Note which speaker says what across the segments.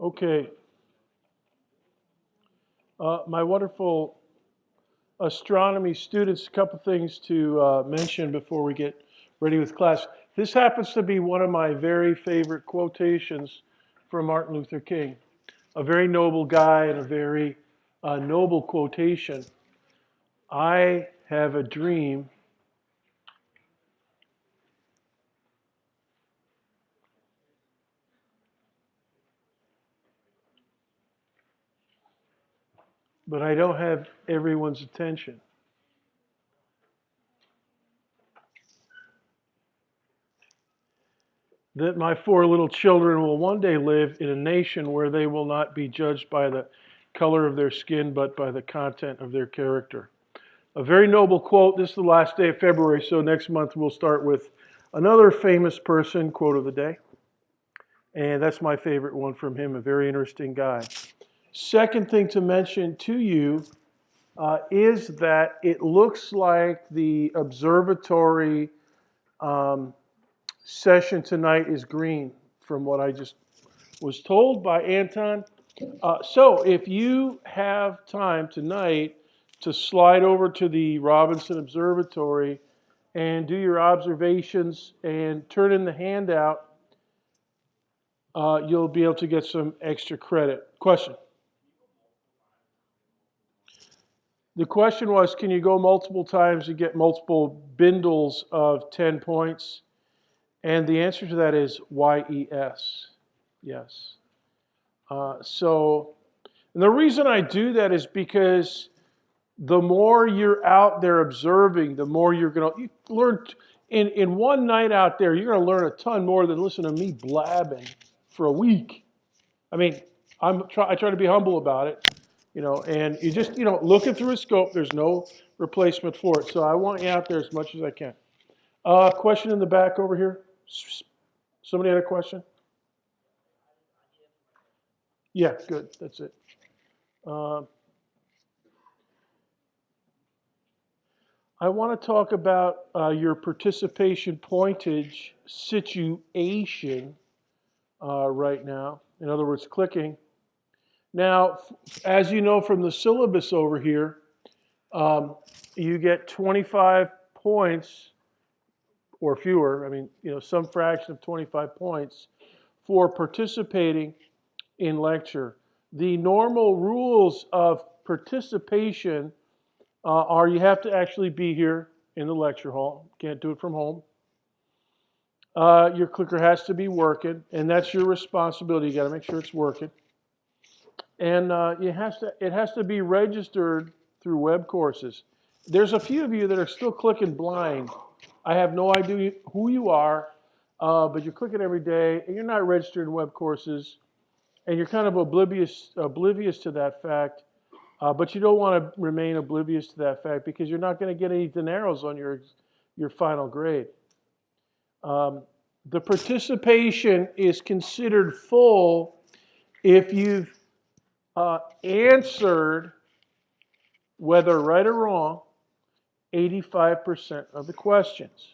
Speaker 1: Okay, my wonderful astronomy students, a couple things to mention before we get ready with class. This happens to be one of my very favorite quotations from Martin Luther King, a very noble guy and a very noble quotation. I have a dream but I don't have everyone's attention. That my four little children will one day live in a nation where they will not be judged by the color of their skin, but by the content of their character. A very noble quote. This is the last day of February, so next month we'll start with another famous person quote of the day. And that's my favorite one from him, a very interesting guy. Second thing to mention to you is that it looks like the observatory session tonight is green, from what I just was told by Anton. So if you have time tonight to slide over to the Robinson Observatory and do your observations and turn in the handout, you'll be able to get some extra credit. Question? The question was, can you go multiple times and get multiple bindles of 10 points? And the answer to that is YES. Yes. And the reason I do that is because the more you're out there observing, the more you're going to learn. In one night out there, you're going to learn a ton more than listen to me blabbing for a week. I mean, I try to be humble about it, and you just, looking through a scope, there's no replacement for it. So I want you out there as much as I can. Question in the back over here? Somebody had a question? Yeah, good. That's it. I want to talk about your participation pointage situation right now. In other words, clicking. Now, as you know from the syllabus over here, you get 25 points or fewer. I mean, some fraction of 25 points for participating in lecture. The normal rules of participation are you have to actually be here in the lecture hall. Can't do it from home. Your clicker has to be working, and that's your responsibility. You got to make sure it's working. And it has to be registered through web courses. There's a few of you that are still clicking blind. I have no idea who you are, but you're clicking every day, and you're not registered in web courses, and you're kind of oblivious to that fact. But you don't want to remain oblivious to that fact because you're not going to get any dineros on your final grade. The participation is considered full if you've answered, whether right or wrong, 85% of the questions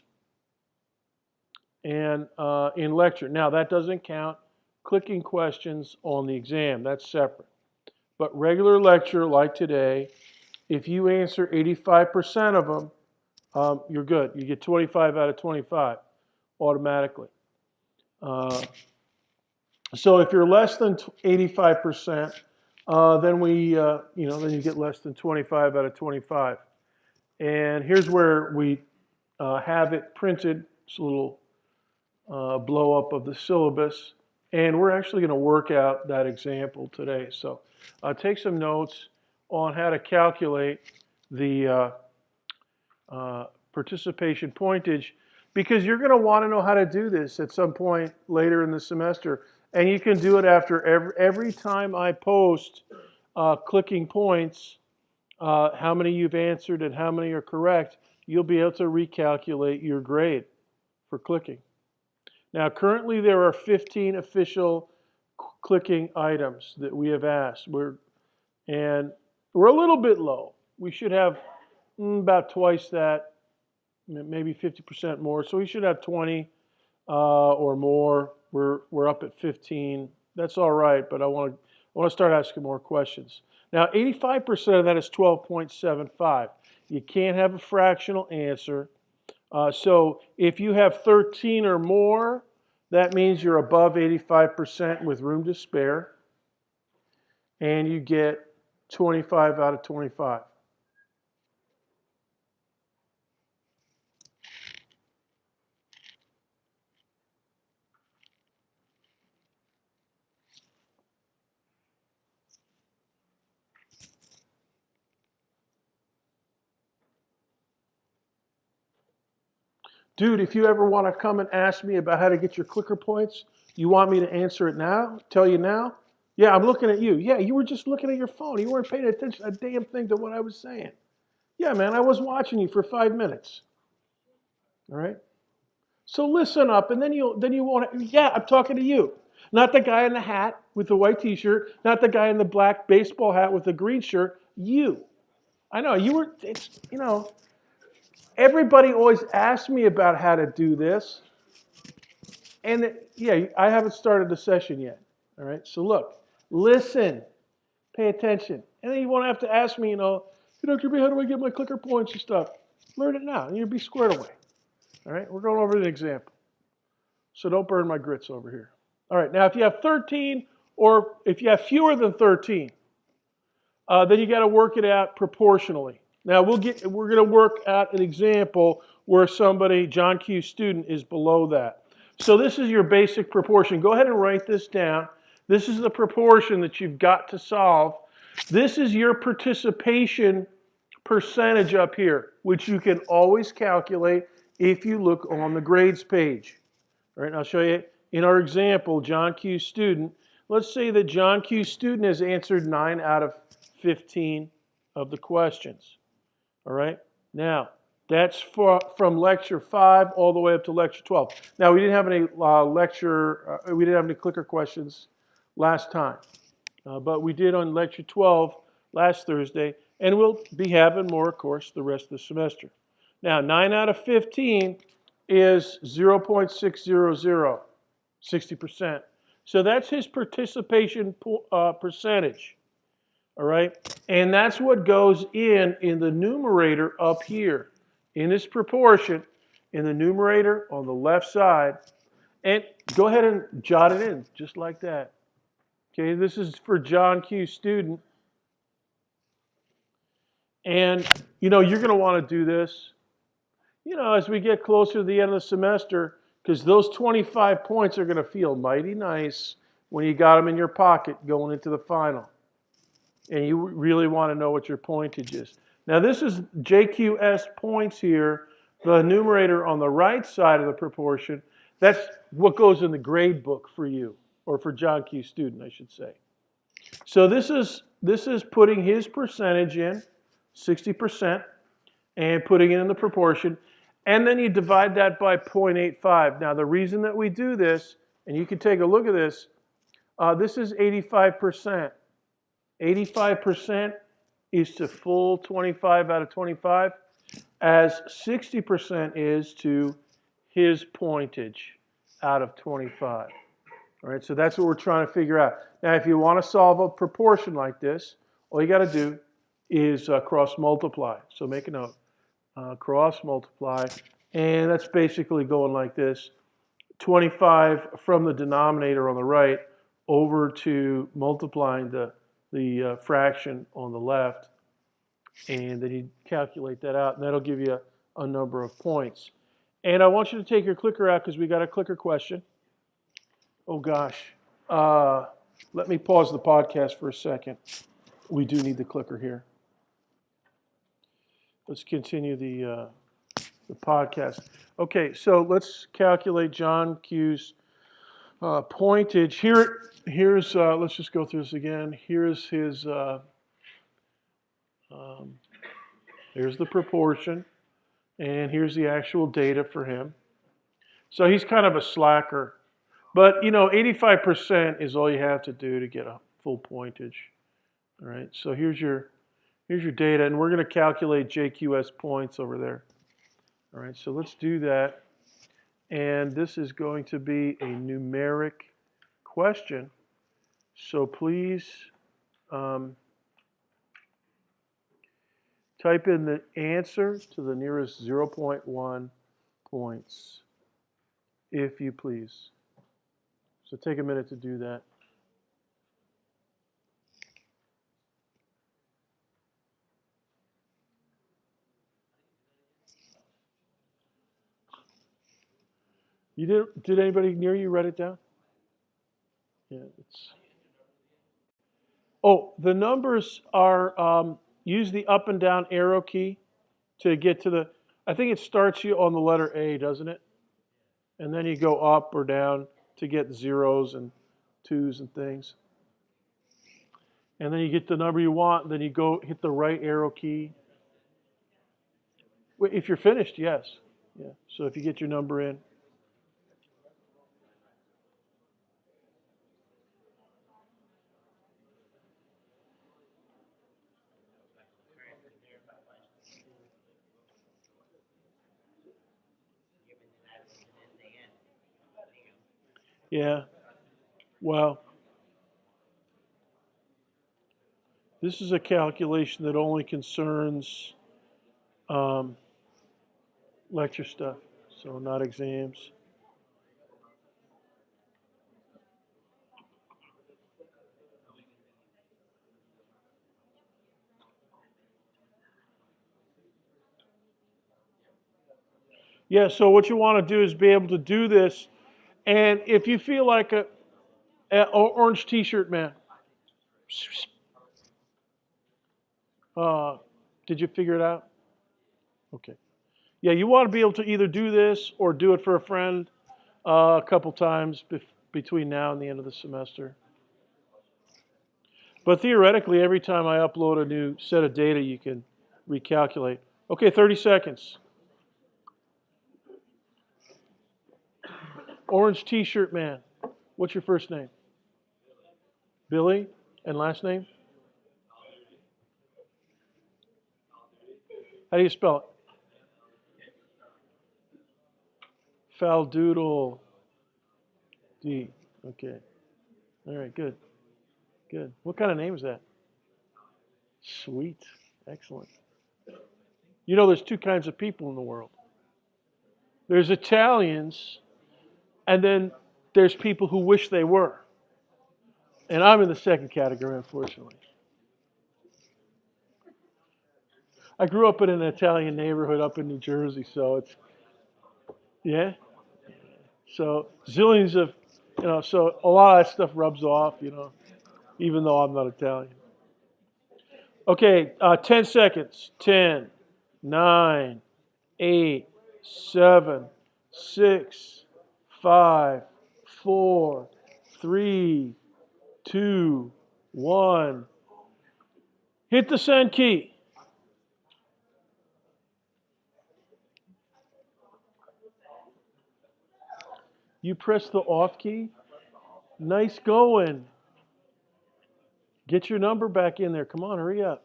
Speaker 1: and in lecture. Now, that doesn't count clicking questions on the exam. That's separate. But regular lecture, like today, if you answer 85% of them, you're good. You get 25 out of 25 automatically. So if you're less than 85%, then you get less than 25 out of 25. And here's where we have it printed. It's a little blow up of the syllabus. And we're actually going to work out that example today. So take some notes on how to calculate the participation pointage, because you're going to want to know how to do this at some point later in the semester. And you can do it after every time I post clicking points, how many you've answered and how many are correct, you'll be able to recalculate your grade for clicking. Now, currently there are 15 official clicking items that we have asked. We're a little bit low. We should have about twice that, maybe 50% more. So we should have 20 or more. We're up at 15 That's all right, but I want to start asking more questions. Now, 85% of that is 12.75. You can't have a fractional answer. So if you have 13 or more, that means you're above 85% with room to spare, and you get 25 out of 25. Dude, if you ever want to come and ask me about how to get your clicker points, you want me to answer it now? Tell you now? Yeah, I'm looking at you. Yeah, you were just looking at your phone. You weren't paying attention a damn thing to what I was saying. Yeah, man, I was watching you for 5 minutes. All right? So listen up, and then you won't. Yeah, I'm talking to you, not the guy in the hat with the white T-shirt, not the guy in the black baseball hat with the green shirt. You. I know you were. It's. Everybody always asks me about how to do this, and yeah, I haven't started the session yet. All right. So look, listen, pay attention, and then you won't have to ask me. Hey, Dr. B, how do I get my clicker points and stuff? Learn it now, and you'll be squared away. All right. We're going over an example. So don't burn my grits over here. All right, now if you have 13 or if you have fewer than 13, then you got to work it out proportionally. Now we're going to work out an example where somebody, John Q. student, is below that. So this is your basic proportion. Go ahead and write this down. This is the proportion that you've got to solve. This is your participation percentage up here, which you can always calculate if you look on the grades page. All right, I'll show you in our example, John Q. student. Let's say that John Q. student has answered 9 out of 15 of the questions. All right, now that's from lecture 5 all the way up to lecture 12. Now we didn't have any we didn't have any clicker questions last time, but we did on lecture 12 last Thursday, and we'll be having more, of course, the rest of the semester. Now 9 out of 15 is 0.600, 60%. So that's his participation percentage, all right? And that's what goes in the numerator up here, in this proportion, in the numerator on the left side. And go ahead and jot it in, just like that. Okay, this is for John Q. student. And, you're going to want to do this as we get closer to the end of the semester, because those 25 points are going to feel mighty nice when you got them in your pocket going into the final. And you really want to know what your pointage is. Now this is JQS points here, the numerator on the right side of the proportion. That's what goes in the grade book for you, or for John Q. student, I should say. So this is putting his percentage in, 60%, and putting it in the proportion. And then you divide that by 0.85. Now the reason that we do this, and you can take a look at this, this is 85%. 85% is to full 25 out of 25, as 60% is to his pointage out of 25. All right, so that's what we're trying to figure out. Now if you want to solve a proportion like this, all you got to do is cross multiply. So make a note. Cross multiply, and that's basically going like this: 25 from the denominator on the right over to multiplying the fraction on the left, and then you calculate that out, and that'll give you a number of points. And I want you to take your clicker out because we got a clicker question. Oh gosh, let me pause the podcast for a second. We do need the clicker here. Let's continue the podcast. Okay, so let's calculate John Q's pointage. Here's let's just go through this again. Here's his, here's the proportion, and here's the actual data for him. So he's kind of a slacker, but 85% is all you have to do to get a full pointage. All right, so here's your data, and we're going to calculate JQS points over there. All right, so let's do that. And this is going to be a numeric question. So please type in the answer to the nearest 0.1 points, if you please. So take a minute to do that. Did anybody near you write it down? Yeah, it's. Oh, the numbers are, use the up and down arrow key to get to the, I think it starts you on the letter A, doesn't it? And then you go up or down to get zeros and twos and things. And then you get the number you want, then you go hit the right arrow key. If you're finished, yes. Yeah. So if you get your number in. Yeah. Well, this is a calculation that only concerns lecture stuff, so not exams. Yeah, so what you want to do is be able to do this. And if you feel like a orange t-shirt man, did you figure it out? Okay. Yeah, you want to be able to either do this or do it for a friend a couple times between now and the end of the semester. But theoretically, every time I upload a new set of data, you can recalculate. Okay, 30 seconds. Orange t-shirt man. What's your first name? Billy. And last name? How do you spell it? Faldoodle. D. Okay. All right, good. Good. What kind of name is that? Sweet. Excellent. You know, there's two kinds of people in the world. There's Italians, and then there's people who wish they were. And I'm in the second category, unfortunately. I grew up in an Italian neighborhood up in New Jersey, so it's, yeah. So zillions of, so a lot of that stuff rubs off, even though I'm not Italian. Okay, 10 seconds. 10, 9, 8, 7, 6, 5, 4, 3, 2, 1. Hit the send key. You press the off key. Nice going. Get your number back in there. Come on, hurry up.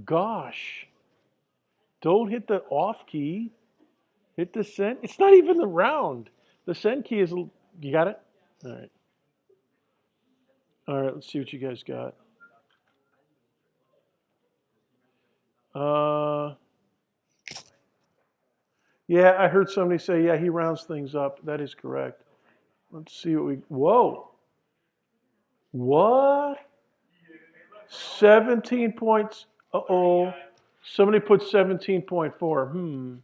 Speaker 1: Gosh. Don't hit the off key. Hit the send. It's not even the round. The send key is, you got it? All right. All right, let's see what you guys got. Yeah, I heard somebody say, yeah, he rounds things up. That is correct. Let's see what whoa. What? 17 points. Uh-oh. Somebody put 17.4.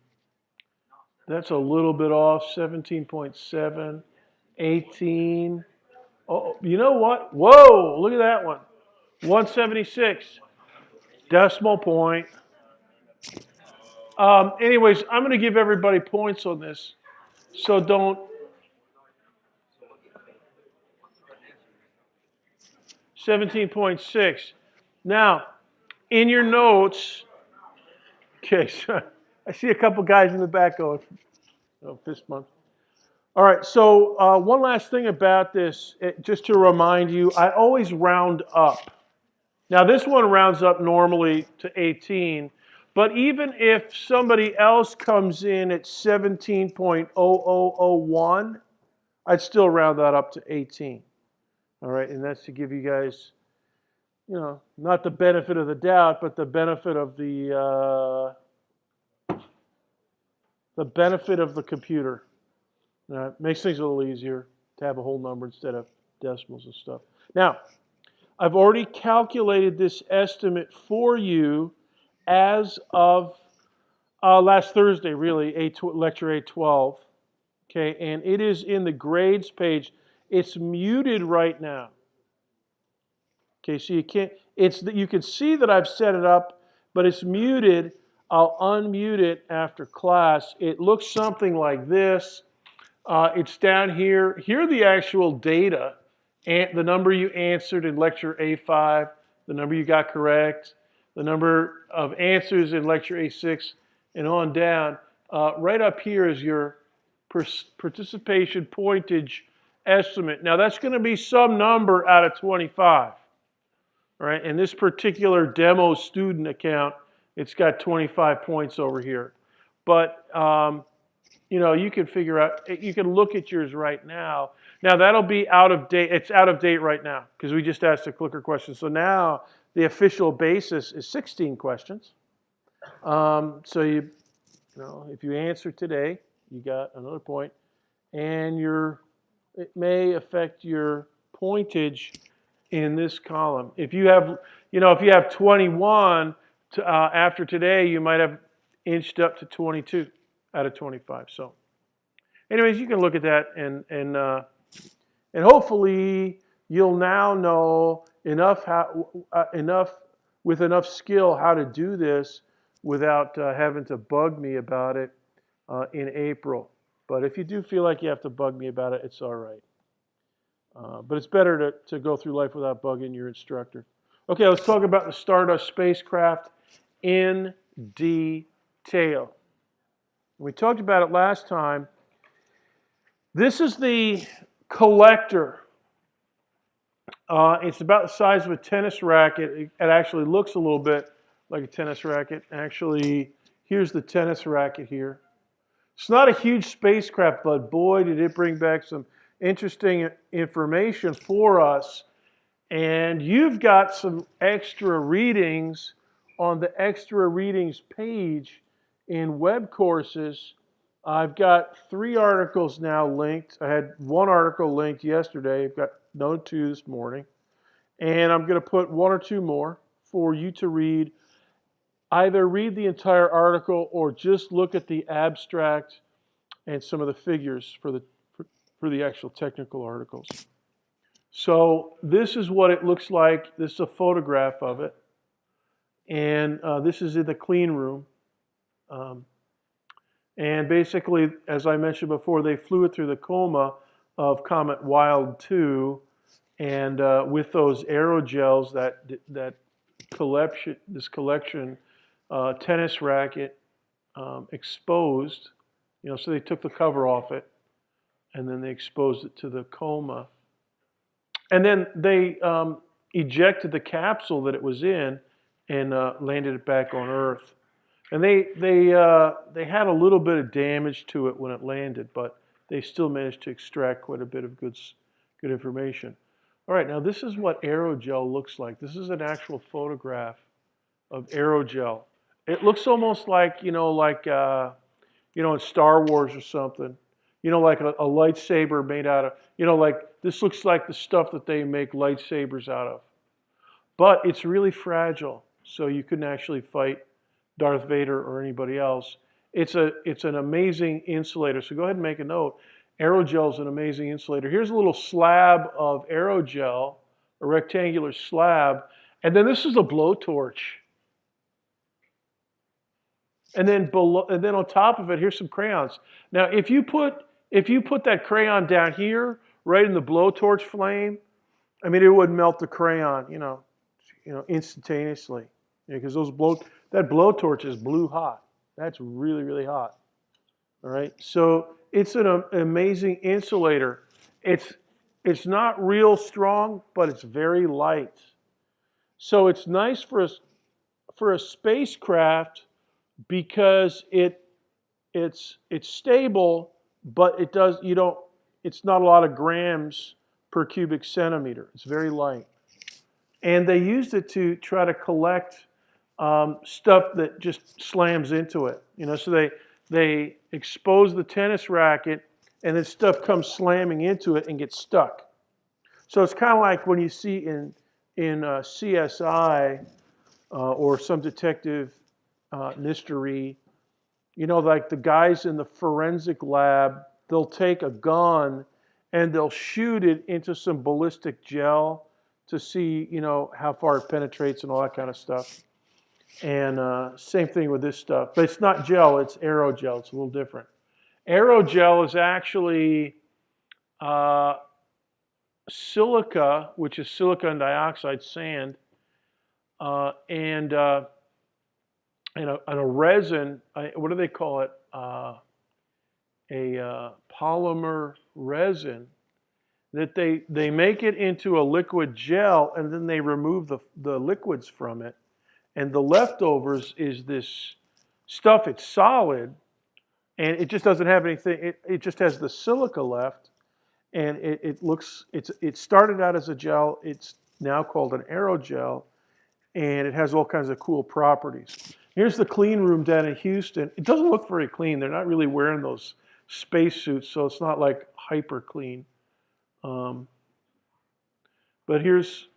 Speaker 1: That's a little bit off. 17.7. 18. Oh, you know what? Whoa, look at that one. 176. Decimal point. Anyways, I'm going to give everybody points on this. So don't. 17.6. Now, in your notes, okay, so I see a couple guys in the back going, fist bump. All right, so one last thing about this, just to remind you, I always round up. Now, this one rounds up normally to 18, but even if somebody else comes in at 17.0001, I'd still round that up to 18. All right, and that's to give you guys, not the benefit of the doubt, but the benefit of the computer. It makes things a little easier to have a whole number instead of decimals and stuff. Now, I've already calculated this estimate for you as of last Thursday, really, lecture 812. Okay, and it is in the grades page. It's muted right now. Okay, so you can't. You can see that I've set it up, but it's muted. I'll unmute it after class. It looks something like this. It's down here. Here are the actual data. And the number you answered in lecture A5, the number you got correct, the number of answers in lecture A6, and on down. Right up here is your participation pointage estimate. Now that's going to be some number out of 25. Right? In this particular demo student account, it's got 25 points over here. But you can figure out, you can look at yours right now. Now that'll be out of date. It's out of date right now because we just asked a clicker question. So now the official basis is 16 questions. So if you answer today, you got another point, and it may affect your pointage in this column. If you have, if you have 21 after today, you might have inched up to 22 out of 25. So, anyways, you can look at that and hopefully you'll now know enough with enough skill how to do this without having to bug me about it in April. But if you do feel like you have to bug me about it, it's all right. But it's better to go through life without bugging your instructor. Okay, let's talk about the Stardust spacecraft in detail. We talked about it last time. This is the collector. It's about the size of a tennis racket. It actually looks a little bit like a tennis racket. Actually, here's the tennis racket here. It's not a huge spacecraft, but boy, did it bring back some interesting information for us. And you've got some extra readings on the extra readings page in web courses. I've got 3 articles now linked. I had 1 article linked yesterday. I've got another 2 this morning. And I'm going to put 1 or 2 more for you to read. Either read the entire article or just look at the abstract and some of the figures for the actual technical articles. So this is what it looks like. This is a photograph of it. And this is in the clean room. And basically, as I mentioned before, they flew it through the coma of Comet Wild 2. And with those aerogels, this collection, tennis racket exposed, so they took the cover off it. And then they exposed it to the coma. And then they ejected the capsule that it was in and landed it back on Earth. And they had a little bit of damage to it when it landed, but they still managed to extract quite a bit of good information. All right, now this is what aerogel looks like. This is an actual photograph of aerogel. It looks almost like, in Star Wars or something. Like a lightsaber made out of, this looks like the stuff that they make lightsabers out of. But it's really fragile, so you couldn't actually fight Darth Vader or anybody else. It's an amazing insulator, so go ahead and make a note. Aerogel is an amazing insulator. Here's a little slab of aerogel, a rectangular slab, and then this is a blowtorch. And then on top of it, here's some crayons. Now, if you put that crayon down here, right in the blowtorch flame, I mean, it would melt the crayon, instantaneously. Because that blowtorch is blue hot. That's really, really hot. All right. So it's an amazing insulator. It's not real strong, but it's very light. So it's nice for a spacecraft because it's stable, but it's not a lot of grams per cubic centimeter. It's very light. And they used it to try to collect stuff that just slams into it. So they expose the tennis racket, and then stuff comes slamming into it and gets stuck. So it's kind of like when you see in CSI or some detective mystery, like the guys in the forensic lab, they'll take a gun and they'll shoot it into some ballistic gel to see, how far it penetrates and all that kind of stuff. And same thing with this stuff. But it's not gel, it's aerogel. It's a little different. Aerogel is actually silica, which is silicon dioxide sand, and a resin, what do they call it? A polymer resin that they make it into a liquid gel, and then they remove the liquids from it. And the leftovers is this stuff. It's solid, and it just doesn't have anything. It just has the silica left, and it started out as a gel. It's now called an aerogel, and it has all kinds of cool properties. Here's the clean room down in Houston. It doesn't look very clean. They're not really wearing those space suits, so it's not like hyper clean. But here's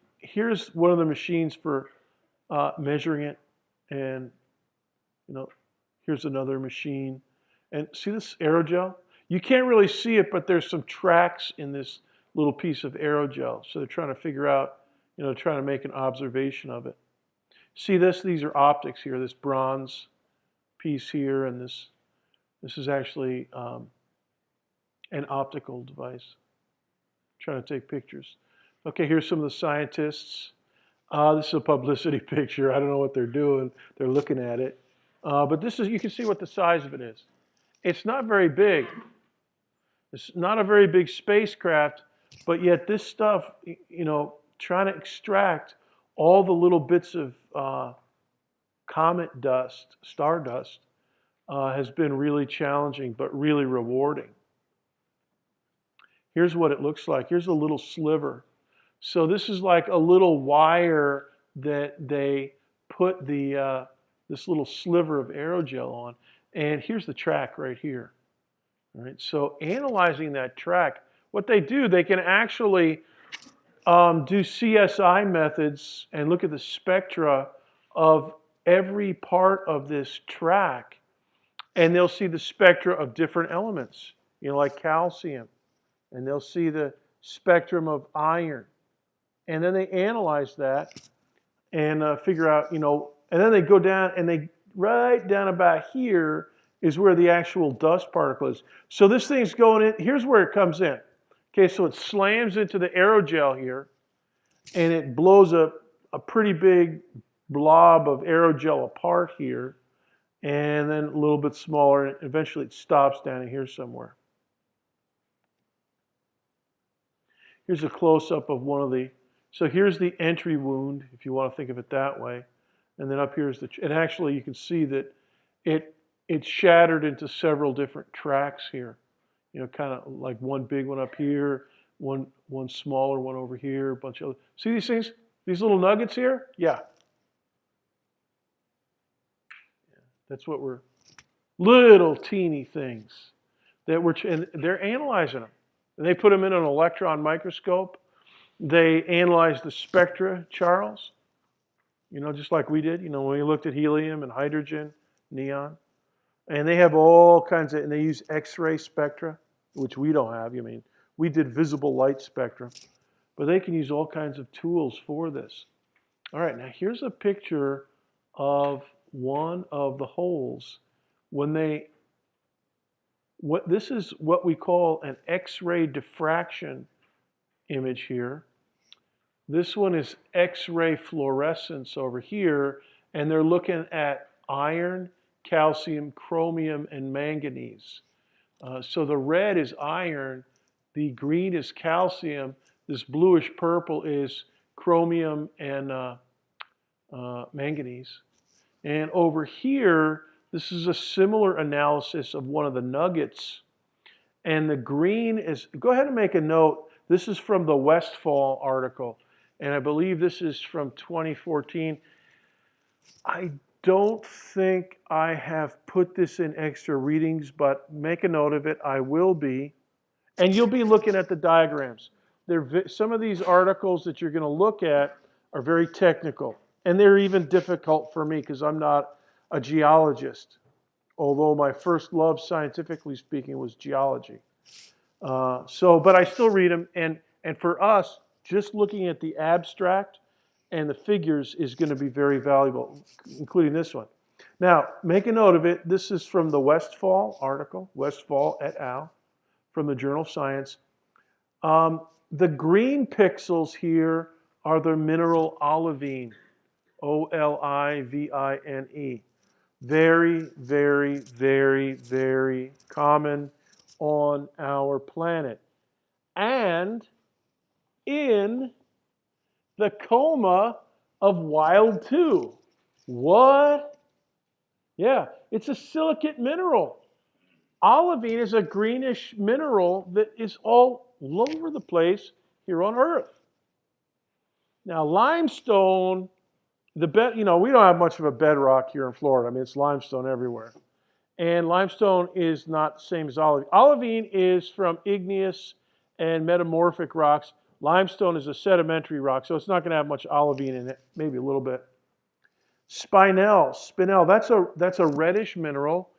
Speaker 1: one of the machines for measuring it, and here's another machine. And see this aerogel? You can't really see it, but there's some tracks in this little piece of aerogel. So they're trying to figure out, trying to make an observation of it. See this? These are optics here. This bronze piece here, and this is actually an optical device. Trying to take pictures. Okay, here's some of the scientists. This is a publicity picture. I don't know what they're doing. They're looking at it. But you can see what the size of it is. It's not very big. It's not a very big spacecraft, but yet this stuff, trying to extract all the little bits of comet dust, stardust, has been really challenging, but really rewarding. Here's what it looks like. Here's a little sliver. So this is like a little wire that they put this little sliver of aerogel on. And here's the track right here. All right, so analyzing that track, what they do, they can actually do CSI methods and look at the spectra of every part of this track, and they'll see the spectra of different elements, like calcium, and they'll see the spectrum of iron, and then they analyze that and figure out, and then they go down, and right down about here is where the actual dust particle is. So this thing's going in, here's where it comes in. Okay, so it slams into the aerogel here, and it blows up a pretty big blob of aerogel apart here, and then a little bit smaller, and eventually it stops down in here somewhere. Here's a close-up of one of the, so here's the entry wound, if you want to think of it that way, and then up here is and actually you can see that it's shattered into several different tracks here. Kind of like one big one up here, one smaller one over here, a bunch of other. See these things? These little nuggets here? Yeah. That's what we're, little teeny things that and they're analyzing them. And they put them in an electron microscope. They analyze the spectra, Charles, just like we did, when we looked at helium and hydrogen, neon. And they have all kinds of, and they use X-ray spectra, which we don't have. We did visible light spectra. But they can use all kinds of tools for this. All right, now here's a picture of one of the holes. This is what we call an X-ray diffraction image here. This one is X-ray fluorescence over here, and they're looking at iron, calcium, chromium, and manganese. So the red is iron, the green is calcium, this bluish purple is chromium and manganese. And over here, this is a similar analysis of one of the nuggets. And the green is, go ahead and make a note. This is from the Westfall article. And I believe this is from 2014. I don't think I have put this in extra readings, but make a note of it. I will be. And you'll be looking at the diagrams. Some of these articles that you're going to look at are very technical. And they're even difficult for me because I'm not a geologist. Although my first love, scientifically speaking, was geology. But I still read them. And for us, just looking at the abstract and the figures is going to be very valuable, including this one. Now, make a note of it. This is from the Westfall article, Westfall et al., from the Journal of Science. The green pixels here are the mineral olivine, O-L-I-V-I-N-E. Very, very, very, very common on our planet. And in the coma of Wild 2. What? Yeah, it's a silicate mineral. Olivine is a greenish mineral that is all over the place here on Earth. Now, limestone, we don't have much of a bedrock here in Florida. I mean, it's limestone everywhere. And limestone is not the same as olivine. Olivine is from igneous and metamorphic rocks. Limestone is a sedimentary rock, so it's not going to have much olivine in it, maybe a little bit. Spinel, that's a reddish mineral,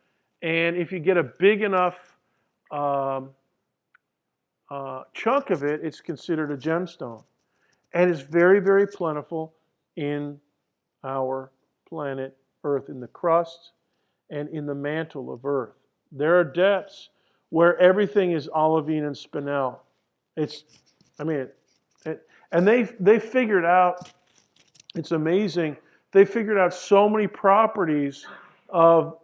Speaker 1: and if you get a big enough chunk of it, it's considered a gemstone. And it's very, very plentiful in our planet Earth, in the crust and in the mantle of Earth. There are depths where everything is olivine and spinel. And they figured out, it's amazing, they figured out so many properties of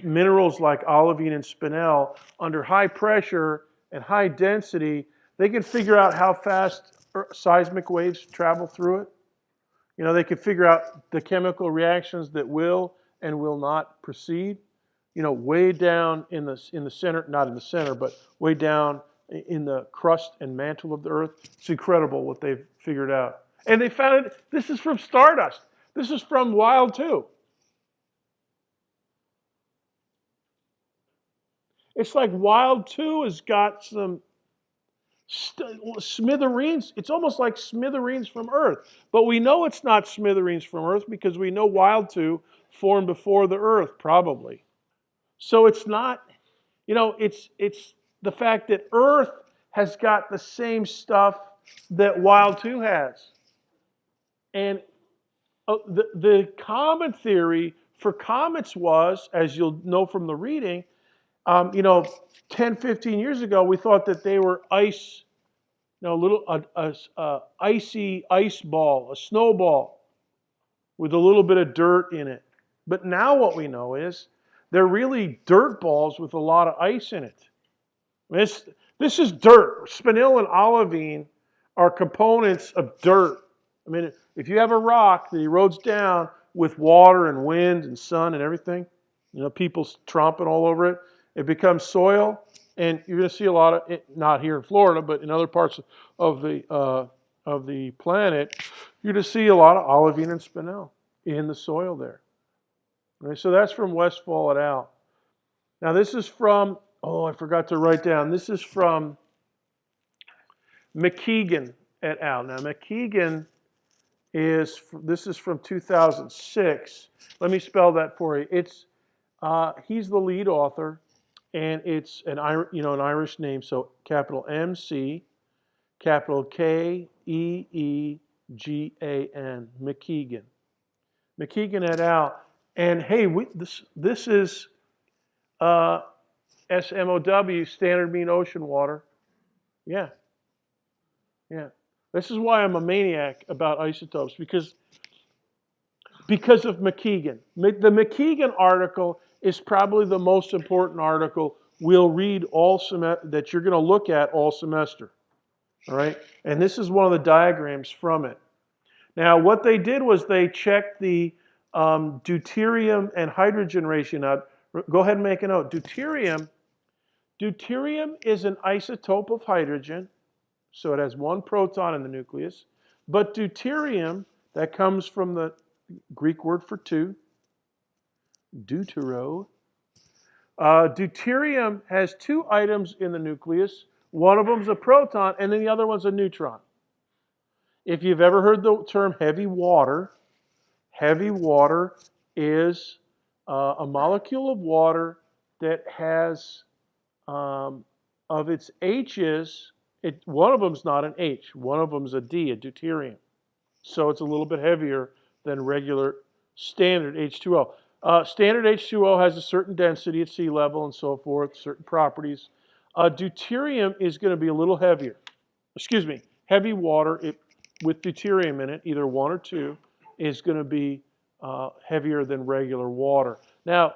Speaker 1: minerals like olivine and spinel under high pressure and high density. They could figure out how fast seismic waves travel through it. They could figure out the chemical reactions that will and will not proceed. Way down in the center, not in the center, but way down in the crust and mantle of the Earth. It's incredible what they've figured out. And they found it, this is from Stardust. This is from Wild 2. It's like Wild 2 has got some smithereens. It's almost like smithereens from Earth. But we know it's not smithereens from Earth because we know Wild 2 formed before the Earth, probably. So it's not, it's the fact that Earth has got the same stuff that Wild 2 has. And the comet theory for comets was, as you'll know from the reading, 10, 15 years ago, we thought that they were ice, icy ice ball, a snowball with a little bit of dirt in it. But now what we know is they're really dirt balls with a lot of ice in it. This is dirt. Spinel and olivine are components of dirt. I mean, if you have a rock that erodes down with water and wind and sun and everything, people tromping all over it, it becomes soil, and you're going to see a lot of it, not here in Florida, but in other parts of the planet, you're going to see a lot of olivine and spinel in the soil there. Okay, so that's from Westfall et al. Now this is from, I forgot to write down, this is from McKeegan et al. Now McKeegan this is from 2006. Let me spell that for you. He's the lead author, and it's an Irish name, so capital MC, capital Keegan, McKeegan. McKeegan et al. And hey, this is SMOW, standard mean ocean water. Yeah. This is why I'm a maniac about isotopes, because of McKeegan. The McKeegan article is probably the most important article we'll read that you're going to look at all semester. All right? And this is one of the diagrams from it. Now, what they did was they checked the deuterium and hydrogen ratio. Now, Go ahead and make a note. Deuterium is an isotope of hydrogen, so it has one proton in the nucleus. But deuterium, that comes from the Greek word for two, deutero. Deuterium has two items in the nucleus. One of them is a proton, and then the other one's a neutron. If you've ever heard the term heavy water is a molecule of water that has, of its H's, one of them's not an H, one of them's a D, a deuterium. So it's a little bit heavier than regular standard H2O. Standard H2O has a certain density at sea level and so forth, certain properties. Deuterium is going to be a little heavier. Excuse me, heavy water with deuterium in it, either one or two, is going to be heavier than regular water. Now,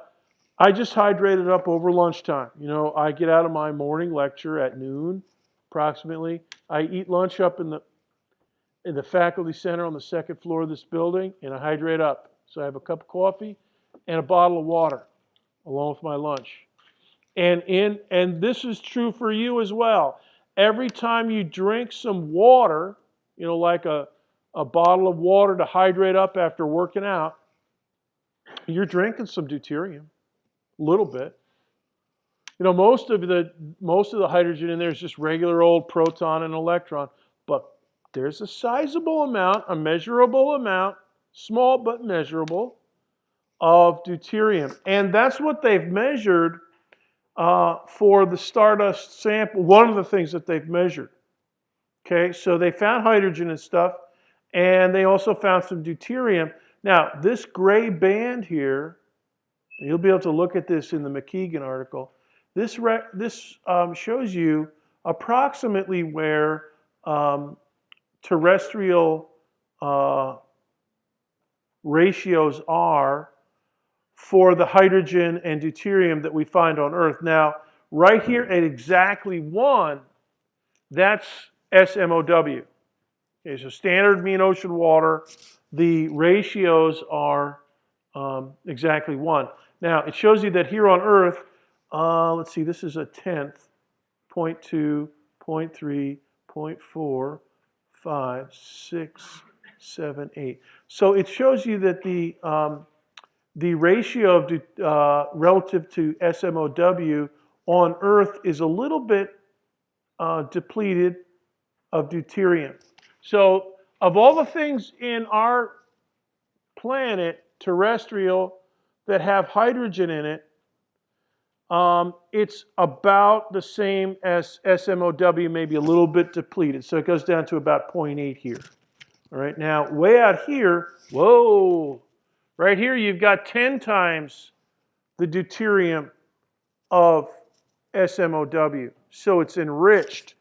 Speaker 1: I just hydrated up over lunchtime. You know, I get out of my morning lecture at noon, approximately. I eat lunch up in the faculty center on the second floor of this building, and I hydrate up. So I have a cup of coffee and a bottle of water along with my lunch. And this is true for you as well. Every time you drink some water, you know, like a bottle of water to hydrate up after working out, you're drinking some deuterium, a little bit. You know, most of the hydrogen in there is just regular old proton and electron, but there's a sizable amount, a measurable amount, small but measurable, of deuterium. And that's what they've measured for the Stardust sample, one of the things that they've measured. Okay, so they found hydrogen and stuff, and they also found some deuterium. Now, this gray band here, you'll be able to look at this in the McKeegan article, this shows you approximately where terrestrial ratios are for the hydrogen and deuterium that we find on Earth. Now, right here at exactly 1, that's SMOW. Okay, so standard mean ocean water, the ratios are exactly 1. Now, it shows you that here on Earth, let's see, this is a 10th, 0.2, 0.3, 0.4, 5, 6, 7, 8. So it shows you that the ratio of relative to SMOW on Earth is a little bit depleted of deuterium. So of all the things in our planet, terrestrial, that have hydrogen in it, it's about the same as SMOW, maybe a little bit depleted. So it goes down to about 0.8 here. All right, now way out here, whoa, right here you've got 10 times the deuterium of SMOW. So it's enriched.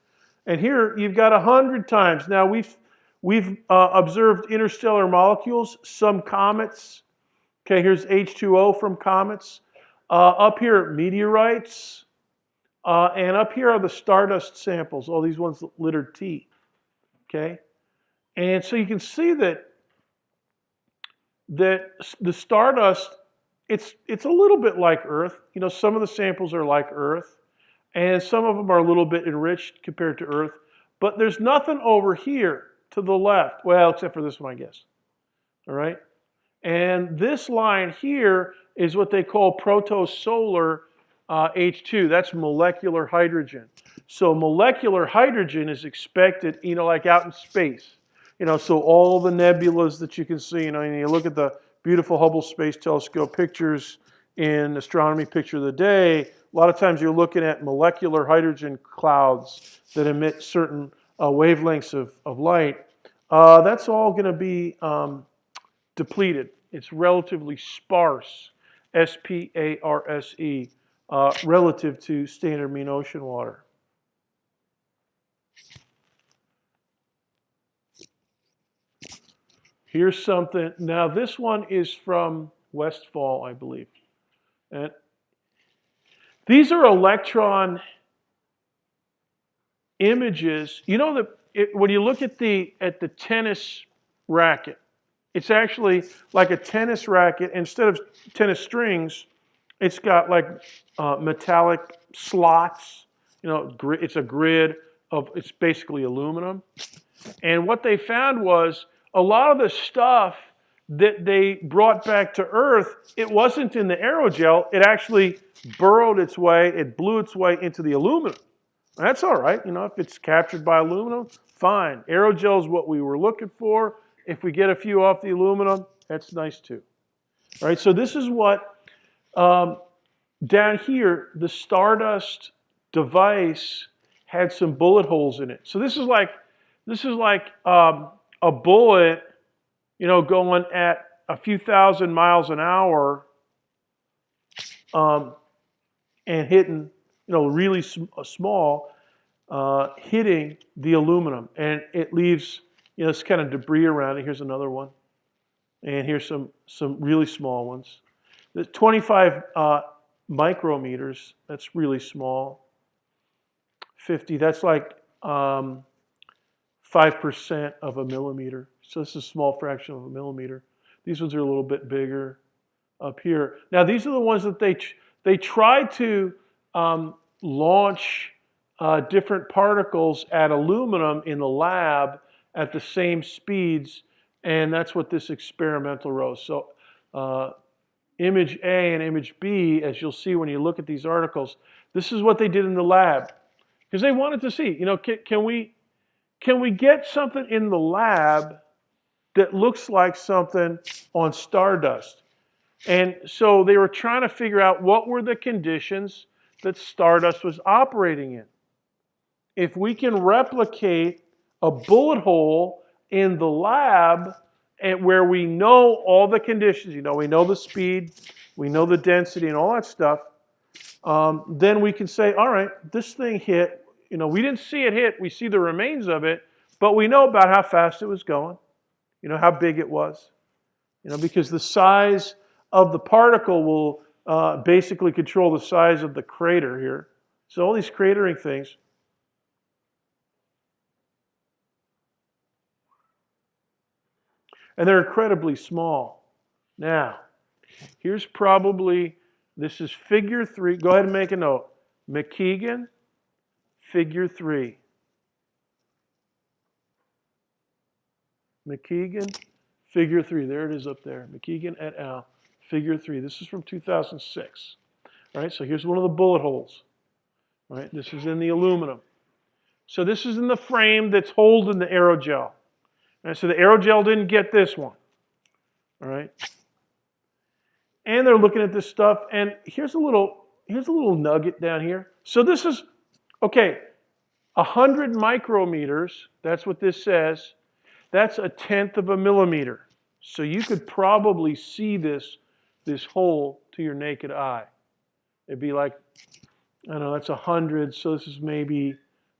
Speaker 1: And here you've got 100 times. Now we've observed interstellar molecules, some comets. Okay, here's H2O from comets. Up here, meteorites. And up here are the Stardust samples, all these ones littered T. Okay? And so you can see that the Stardust, it's a little bit like Earth. You know, some of the samples are like Earth, and some of them are a little bit enriched compared to Earth. But there's nothing over here to the left. Well, except for this one, I guess. All right? And this line here is what they call protosolar H2. That's molecular hydrogen. So molecular hydrogen is expected, you know, like out in space. You know, so all the nebulas that you can see, you know, and you look at the beautiful Hubble Space Telescope pictures in Astronomy Picture of the Day, a lot of times you're looking at molecular hydrogen clouds that emit certain wavelengths of light. That's all going to be depleted. It's relatively sparse, S-P-A-R-S-E, relative to standard mean ocean water. Here's something. Now this one is from Westphal, I believe. And these are electron images. You know that when you look at the tennis racket, it's actually like a tennis racket. Instead of tennis strings, It's got like metallic slots. You know, it's a grid of, it's basically aluminum. And what they found was a lot of the stuff that they brought back to Earth, it wasn't in the aerogel. It actually burrowed its way, it blew its way into the aluminum. That's all right. You know, if it's captured by aluminum, fine. Aerogel is what we were looking for. If we get a few off the aluminum, that's nice too. All right, so this is what, down here, the Stardust device had some bullet holes in it. So this is like a bullet, you know, going at a few thousand miles an hour and hitting, you know, really small, hitting the aluminum. And it leaves, you know, this kind of debris around it. Here's another one. And here's some really small ones. The 25 micrometers, that's really small. 50, that's like 5% of a millimeter. So this is a small fraction of a millimeter. These ones are a little bit bigger up here. Now these are the ones that they tried to launch different particles at aluminum in the lab at the same speeds, and that's what this experimental row. So image A and image B, as you'll see when you look at these articles, this is what they did in the lab. Because they wanted to see, you know, can we get something in the lab that looks like something on Stardust? And so they were trying to figure out what were the conditions that Stardust was operating in. If we can replicate a bullet hole in the lab and where we know all the conditions, you know, we know the speed, we know the density and all that stuff, then we can say, all right, this thing hit. You know, we didn't see it hit. We see the remains of it, but we know about how fast it was going. You know, how big it was. You know, because the size of the particle will basically control the size of the crater here. So all these cratering things. And they're incredibly small. Now, here's probably, this is figure 3. Go ahead and make a note. McKeegan, figure 3. McKeegan, figure 3. There it is up there. McKeegan et al. Figure 3. This is from 2006. All right, so here's one of the bullet holes. All right, this is in the aluminum. So this is in the frame that's holding the aerogel. All right, so the aerogel didn't get this one. All right. And they're looking at this stuff, and here's a little nugget down here. So this is, okay, 100 micrometers, that's what this says. That's 1/10 of a millimeter. So you could probably see this hole to your naked eye. It'd be like, I don't know, that's 100, so this is maybe,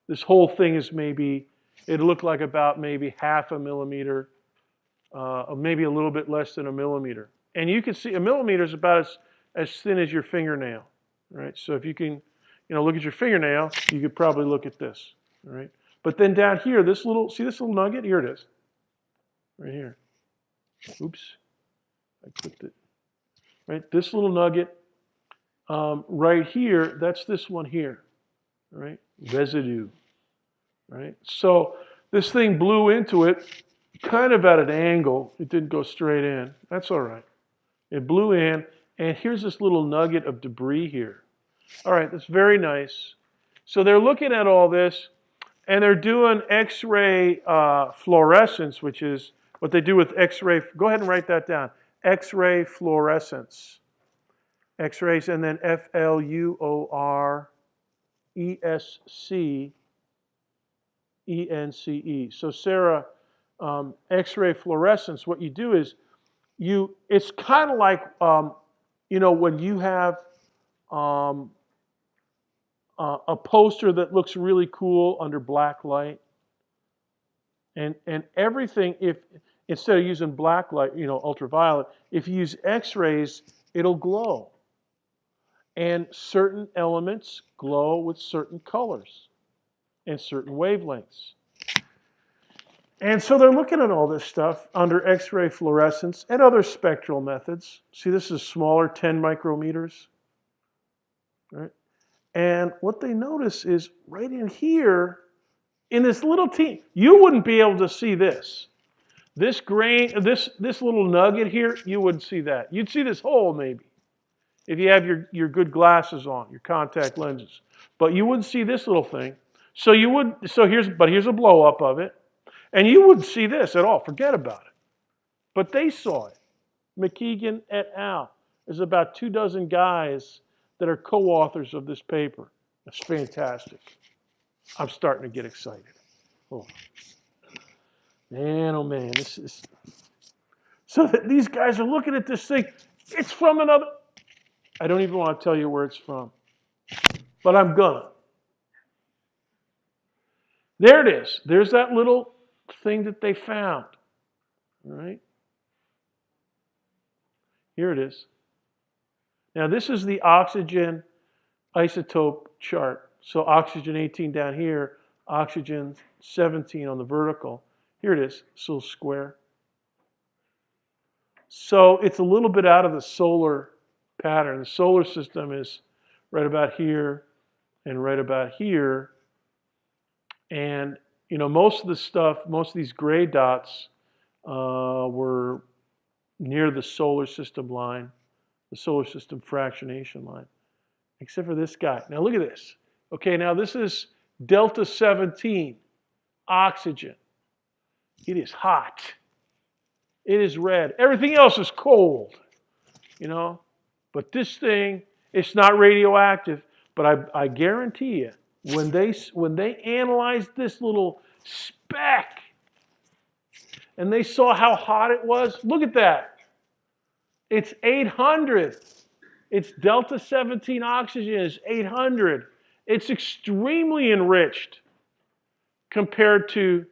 Speaker 1: this whole thing is maybe, it'd look like about maybe half a millimeter, or maybe a little bit less than a millimeter. And you can see a millimeter is about as thin as your fingernail, right? So if you can, you know, look at your fingernail, you could probably look at this, all right? But then down here, this little, see this little nugget? Here it is, right here. Oops, I clicked it. Right, this little nugget right here, that's this one here, right? Residue, right? So this thing blew into it kind of at an angle. It didn't go straight in. That's all right. It blew in, and here's this little nugget of debris here. All right, that's very nice. So they're looking at all this, and they're doing X-ray fluorescence, which is what they do with X-ray. Go ahead and write that down. X-ray fluorescence. X-rays, and then fluorescence. So Sarah, X-ray fluorescence, what you do is, it's kind of like, you know, when you have a poster that looks really cool under black light, and everything, if instead of using black light, you know, ultraviolet, if you use X-rays, it'll glow. And certain elements glow with certain colors and certain wavelengths. And so they're looking at all this stuff under X-ray fluorescence and other spectral methods. See, this is smaller, 10 micrometers. right? And what they notice is right in here, in this little you wouldn't be able to see this. This grain, this little nugget here, you wouldn't see that. You'd see this hole maybe, if you have your good glasses on, your contact lenses. But you wouldn't see this little thing. So here's a blow up of it. And you wouldn't see this at all. Forget about it. But they saw it. McKeegan et al. There's about 24 guys that are co-authors of this paper. That's fantastic. I'm starting to get excited. Oh. Man, oh man, this is... So that these guys are looking at this thing. It's from another... I don't even want to tell you where it's from. But I'm gonna. There it is. There's that little thing that they found. All right? Here it is. Now this is the oxygen isotope chart. So oxygen 18 down here, oxygen 17 on the vertical. Here it is, this little square. So it's a little bit out of the solar pattern. The solar system is right about here and right about here. And you know, most of the stuff, most of these gray dots were near the solar system line, the solar system fractionation line, except for this guy. Now look at this. Okay, now this is delta 17, oxygen. It is hot. It is red. Everything else is cold, you know. But this thing, it's not radioactive. But I guarantee you, when they analyzed this little speck and they saw how hot it was, look at that. It's 800. It's delta 17 oxygen is 800. It's extremely enriched compared to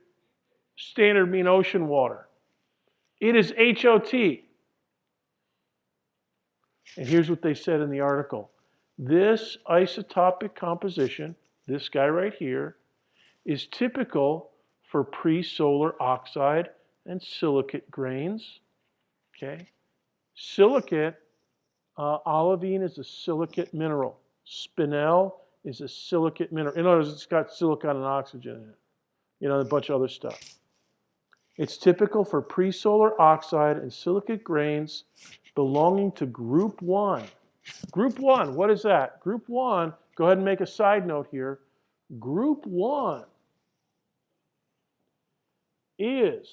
Speaker 1: standard mean ocean water. It is HOT. And here's what they said in the article. This isotopic composition, this guy right here, is typical for pre-solar oxide and silicate grains. Okay? Silicate, olivine is a silicate mineral. Spinel is a silicate mineral. In other words, it's got silicon and oxygen in it. You know, a bunch of other stuff. It's typical for pre-solar oxide and silicate grains belonging to group 1. Group 1, what is that? Group 1, go ahead and make a side note here. Group 1 is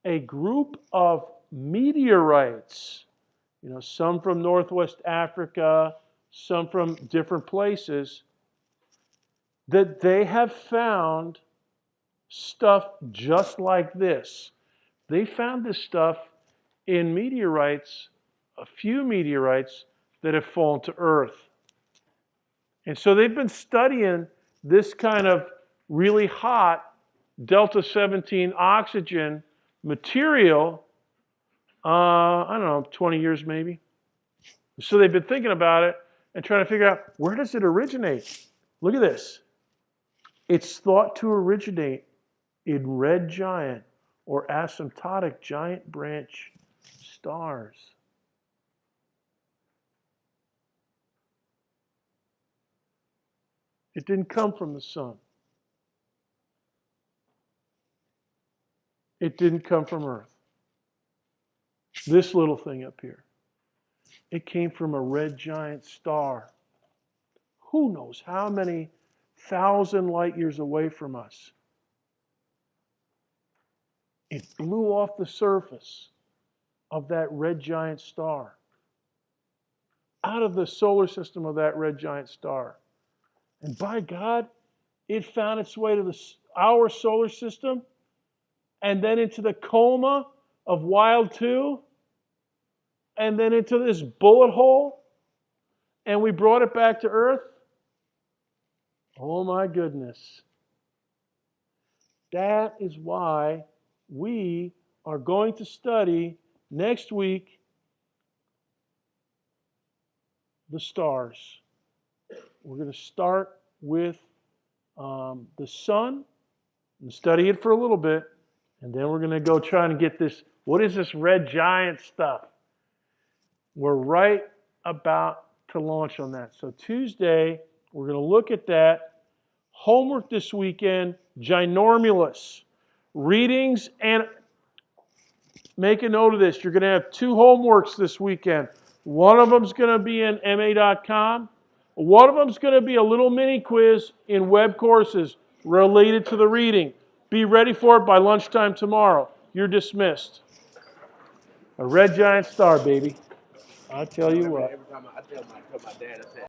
Speaker 1: a group of meteorites, you know, some from Northwest Africa, some from different places, that they have found stuff just like this. They found this stuff in meteorites, a few meteorites that have fallen to Earth. And so they've been studying this kind of really hot delta 17 oxygen material, I don't know, 20 years maybe. So they've been thinking about it and trying to figure out, where does it originate? Look at this. It's thought to originate in red giant or asymptotic giant branch stars. It didn't come from the sun. It didn't come from Earth. This little thing up here. It came from a red giant star. Who knows how many thousand light years away from us. It blew off the surface of that red giant star. Out of the solar system of that red giant star. And by God, it found its way to our solar system and then into the coma of Wild 2 and then into this bullet hole and we brought it back to Earth. Oh my goodness. That is why we are going to study next week the stars. We're going to start with the sun and study it for a little bit. And then we're going to go try and get this. What is this red giant stuff? We're right about to launch on that. So Tuesday, we're going to look at that. Homework this weekend, ginormulous. Readings, and make a note of this. You're going to have 2 homeworks this weekend. One of them's going to be in ma.com. One of them's going to be a little mini quiz in web courses related to the reading. Be ready for it by lunchtime tomorrow. You're dismissed. A red giant star, baby. I'll tell you what.
Speaker 2: Every time I tell my dad, I say,